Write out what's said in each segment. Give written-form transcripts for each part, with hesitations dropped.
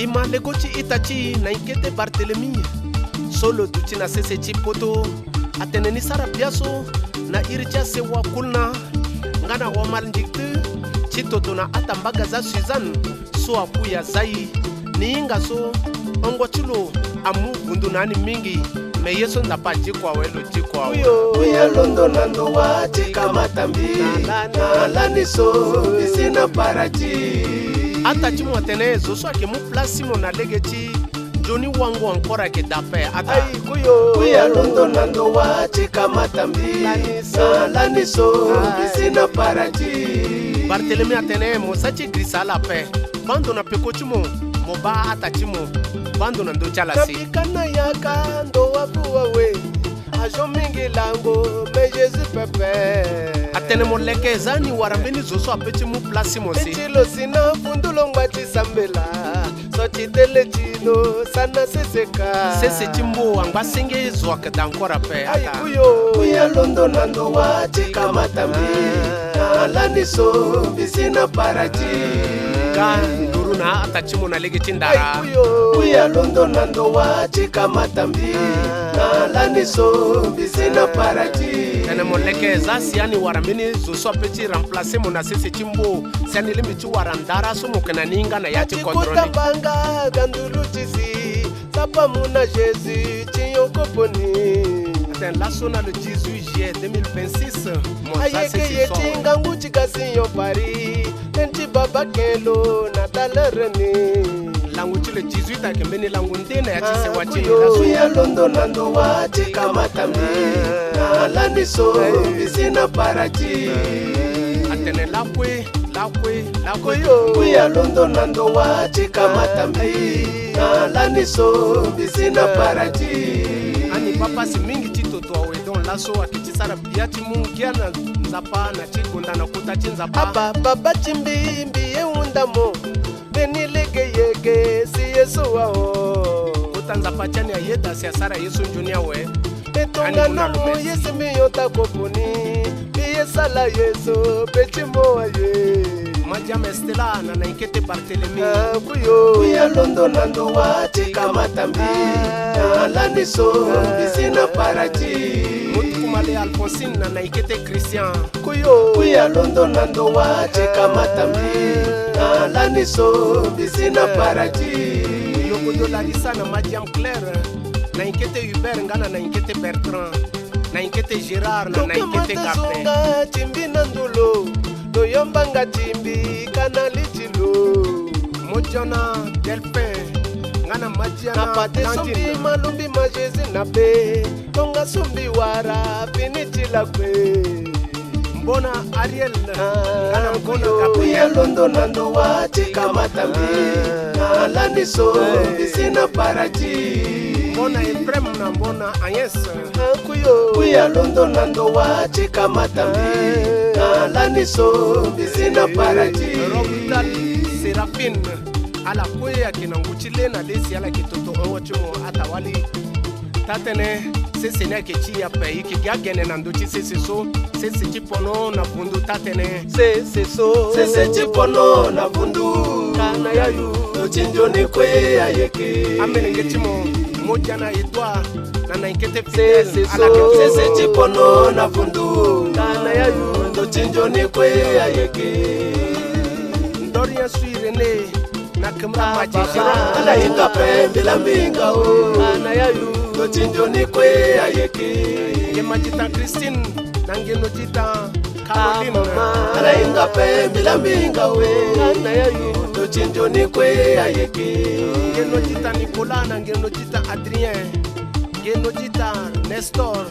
Ima legochi itachi na inkete Barthelemy solo duchi na sese chipoto ateneni sara piaso na iricha sewa kulna ngana wa malinjiktu chitoto na atambaga za Suzanne so akuya zai ni inga so ongo chulo amu bundu nani mingi me yeso ndapa jikwa welo jikwa uya londo nando wa chika matambi na laniso bisina paraji ata chimo atene zoso ake mu plasimo na legechi Johnny wangu ankora ke dape ata uya londo nando wa chika matambi na laniso bisina paraji Barthelemy atene mosachi grisala pe bando na pekochimo moba ata chimo bando na ndo chalasi napikana yaka ndo wabuwa we ajo mingi lango me Jésus pepe atene moleke zani warambeni zoso apechi mu plasimo si chilo sina fundulo ngwati sambela so chitele chino sana seseka sese chimbo angba senge zwaka dankora pe ata uya londo nando wa chika matambi na laniso bisina paraji ka duruna ata chimo na lege chindara uya londo nando wa chika matambi na laniso bisina paraji tene moleke za siani warambeni zoso apechi remplacer mona sese chimbo siani limichi warandara so mokena ninga na yachi contrôler kutambanga gandulu chisi sapa muna Jésus chinyokoponi ten la sona le 18 juillet 2026 ayeke yetinga nguchi kasiyo pari nenti baba kelo na talereni langu chile 18 akembeni langu ndena ya chise wachini uya londo nando wa chika matambi na laniso bisina paraji atene lakwe uya londo nando wa chika matambi na laniso bisina paraji ani papa si mingi chitoto awe don laso akichisara biachi mungia na nzapa na chikonda na kuta chinzapa aba baba chimbimbi eundamo beni lege yege si Yesu wao kuta nzapa chani ayeda si asara Yesu njunia we betonga namo Yesu miyota koponi biye sala Yesu pechimo aye Majama Estela na inkete Barthelemy uya londo nando wa chika matambi na laniso bisina paraji Mutukumale Alphonsine na inkete Christian uya londo nando wa chika matambi na laniso bisina paraji Yogodo Larissa na Madiam Claire na inkete Hubert ngana na inkete Bertrand na inkete Gérard na inkete Gapin chimbina ndulo doyombanga chimbi kana lichilo Mojana Delphin ngana Madiana napate sumbi malumbi majezi na be tonga sumbi wara pinichila kwe mbona Ariel ngana mbona uya londo nando wa chika matambi na laniso bisina paraji mbona Ephraim na mbona Agnes uya londo nando wa chika matambi na laniso bisina paraji Robital Seraphine ala kwe akina nguchile na desi ala kitoto onwachimo atawali tatene sese ne kechi ya pe ikigagene na ndochi sese so sese chipono na bundu tatene sese chipono na bundu kana yayu dochinjo ni kwe ayeke amene ngechimo moja na itwa na inkete sese chipono na bundu kana yayu dochinjo ni kwe ayeke Dorian Suirene na kamra majira ala inga pembela minga kana yayu dochinjo ni kwe ayeke Ngemajita Christine na ngenojita Caroline ala inga pembela minga kana yayu dochinjo ni kwe ayeke ngenojita Nicolas na ngenojita Adrien ngenojita Nestor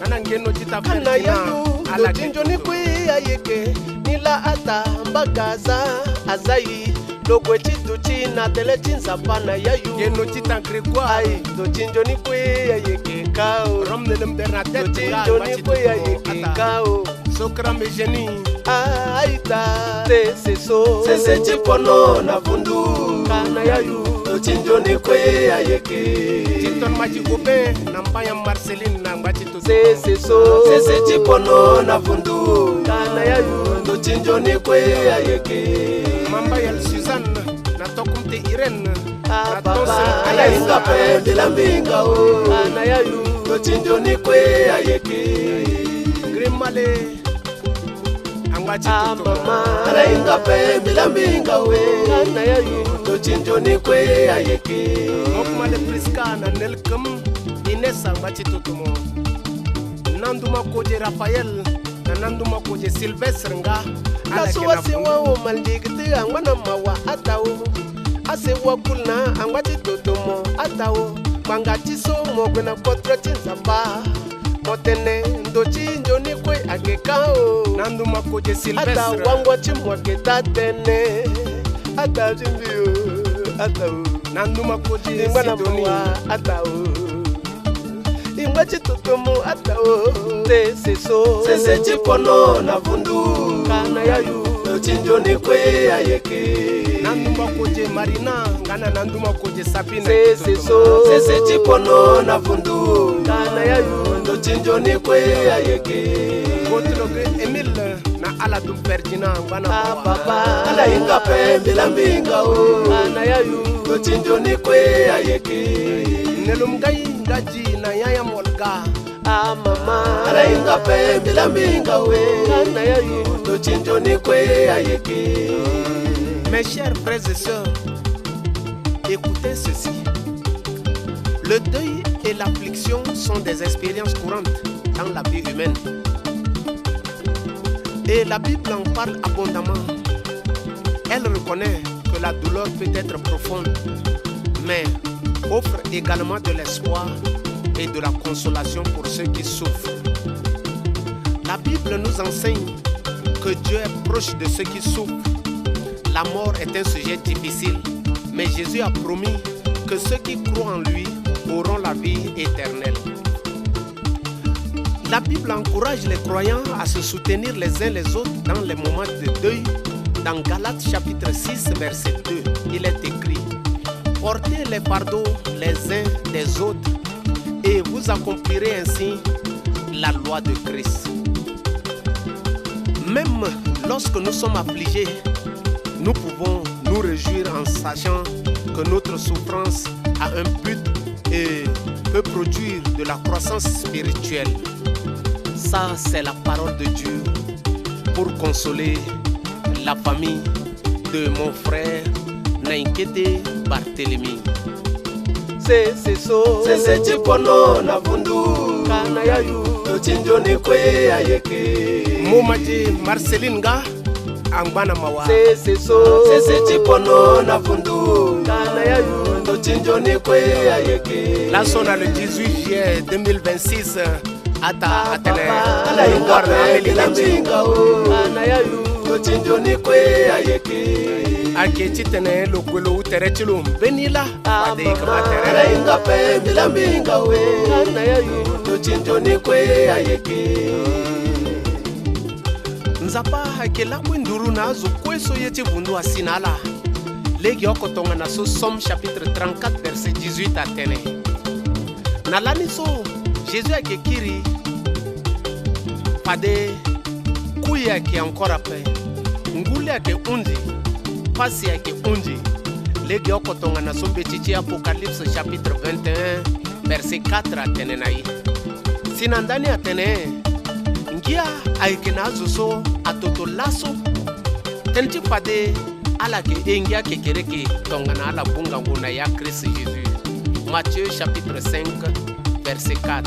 na ngenojita Ferdinand ala dochinjo ni kwe ayeke nila ata mbagaza azai logwe chituchi na tele chinzapa na yayu ngenojita Grégoire ai dochinjo ni kwe ayeke kao Romnel Bernadette dochinjo ni kwe ayeke kao Sokram Eugénie aita sese chipono na bundu kana yayu dochinjo ni kwe ayeke Titon Maji Gobe na Mbaya Marceline na Mbachito sese chipono na bundu kana yayu dochinjo ni kwe ayeke Mamba ya Suzanne na tokumte Irene. Papa ala inga pe bilambinga o anayayu to chinjo ni kwe ayeke Grimale angwachi mama ala inga pe bilambinga o anayayu to chinjo ni kwe ayeke Mokmale Priska na Nelkum Inesa angwachi tutumo Nanduma koje Raphaël na nanduma koje Sylvestre nga Kasuwa siwa o maldigti angwana mawa atawo Asewa kulna angwachi totomo atawo Mangati so mogwena kotra chinzapa Motene ndochi njoni kwe agekao Nanduma koje Sylvestre Ata wangwachi mwaketa tene Ata jimbiyo atawo Nanduma koje Ingwana Sidoni mawa atawo Ingwachi totomo atawo Sese chipono na vundu Kana yayu Chinjo ni kwe ayeke Nanduma koje Marina ngana nanduma koje Sabine Sese chipono na vundu Kana yayu ndo chinjo ni kwe ayeke Gotroge Emile na ala dum Ferdinand ngana papa ala inga pe bilambinga o Kana yayu ndo chinjo ni kwe ayeke Nelum gai ngaji na yaya molga mama ala inga pe bilambinga o Kana yayu ndo chinjo ni kwe ayeke Mes chers frères et sœurs, écoutez ceci. Le deuil et l'affliction sont des expériences courantes dans la vie humaine. Et la Bible en parle abondamment. Elle reconnaît que la douleur peut être profonde, mais offre également de l'espoir et de la consolation pour ceux qui souffrent. La Bible nous enseigne que Dieu est proche de ceux qui souffrent. La mort est un sujet difficile, mais Jésus a promis que ceux qui croient en lui auront la vie éternelle. La Bible encourage les croyants à se soutenir les uns les autres dans les moments de deuil. Dans Galates chapitre 6 verset 2, il est écrit « Portez les fardeaux les uns des autres et vous accomplirez ainsi la loi de Christ. » Même lorsque nous sommes affligés, nous pouvons nous réjouir en sachant que notre souffrance a un but et peut produire de la croissance spirituelle. Ça, c'est la parole de Dieu pour consoler la famille de mon frère Naïkete Barthélemy. Sese chipono na vundu Kana yayu chinjo ni kwe ayeke Momaji Marceline nga Angbana mawa Sese chipono na vundu Kana yayu chinjo ni kwe ayeke La sona le 18 juillet 2026 Ata atene Ala inga pe bilambinga o Kana yayu chinjo ni kwe ayeke Ake chitene lo kwelo utere chilo benila Pade kama tere Ala inga pe bilambinga o Kana yayu chinjo ni kwe ayeke Nzapa hakela kwenduru na azo kweso yeti vundu asinala Legi okotonga na so Somme chapitre 34 verset 18 atene Nalani so Jésus akekiri Pade kuya yake ankora pe Ngule yake undi Pasi yake undi Legi okotonga na so bechichi Apocalypse chapitre 21 verset 4 atene na yi Sinandani atene Ngia aikena zuso atoto laso Tenti pade ala ke engia kekereke tongana ala bunga nguna ya Christ Jésus. Matthieu chapitre 5 verset 4.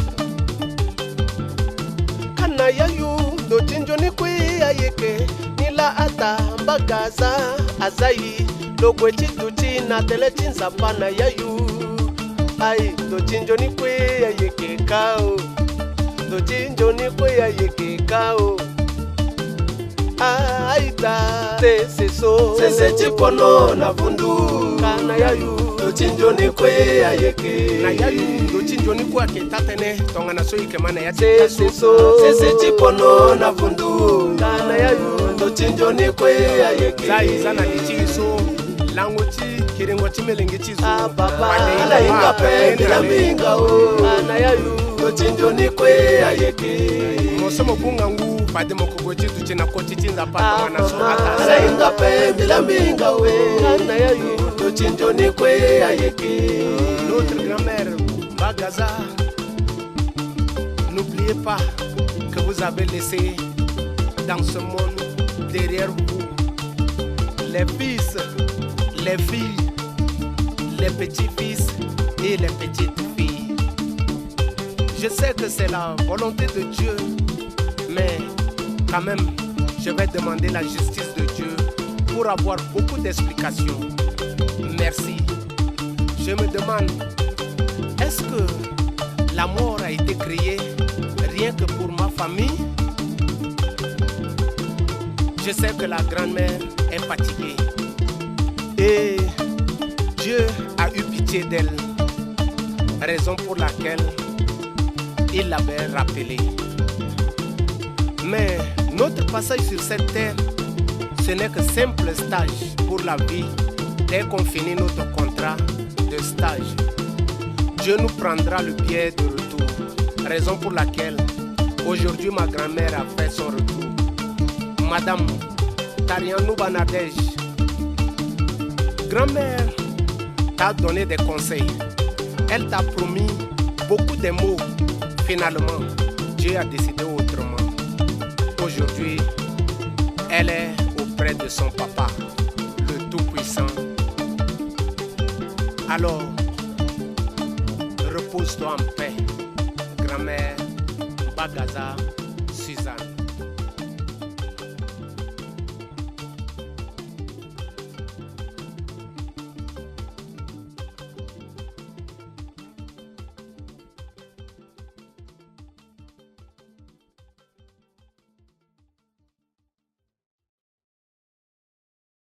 Kana yayu do chinjo ni kwe ayeke nila ata mbagaza azai logwe chituchi na tele chinza pana yayu ai do chinjo ni kwe ayeke kao do chinjo ni kwe ayeke kao aita sese chipono na vundu kana yayu do chinjo ni kwe ayeke na yayu do chinjo ni kwa ke tatene tonga na soyi mana ya sese chipono na vundu kana yayu do chinjo ni kwe ayeke zai zana lichiso languchi kiringo chimelengi chizo baba ala inga pe bilaminga o kana yayu do chinjo ni kwe ayeke Mosomo bunga ngu pade mokogo chitu china kochi chinza pato wana so ata ala inga pe bilaminga we kana yayu Dochinjoni kwe ayeke. Notre grand-mère Bagaza, n'oubliez pas que vous avez laissé dans ce monde derrière vous les fils, les filles, les petits-fils et les petites filles. Je sais que c'est la volonté de Dieu, mais quand même, je vais demander la justice de Dieu pour avoir beaucoup d'explications. Merci. Je me demande, est-ce que la mort a été créée rien que pour ma famille? Je sais que la grand-mère est fatiguée et Dieu a eu pitié d'elle, raison pour laquelle il l'avait rappelée. Mais notre passage sur cette terre, ce n'est que simple stage pour la vie dès qu'on finit notre contrat de stage. Dieu nous prendra le billet de retour, raison pour laquelle aujourd'hui ma grand-mère a fait son retour. Madame Tarianou Banadej, grand-mère t'a donné des conseils, elle t'a promis beaucoup de mots. Finalement, Dieu a décidé autrement. Aujourd'hui, elle est auprès de son papa, le Tout-Puissant. Alors, repose-toi en paix, grand-mère Bagaza.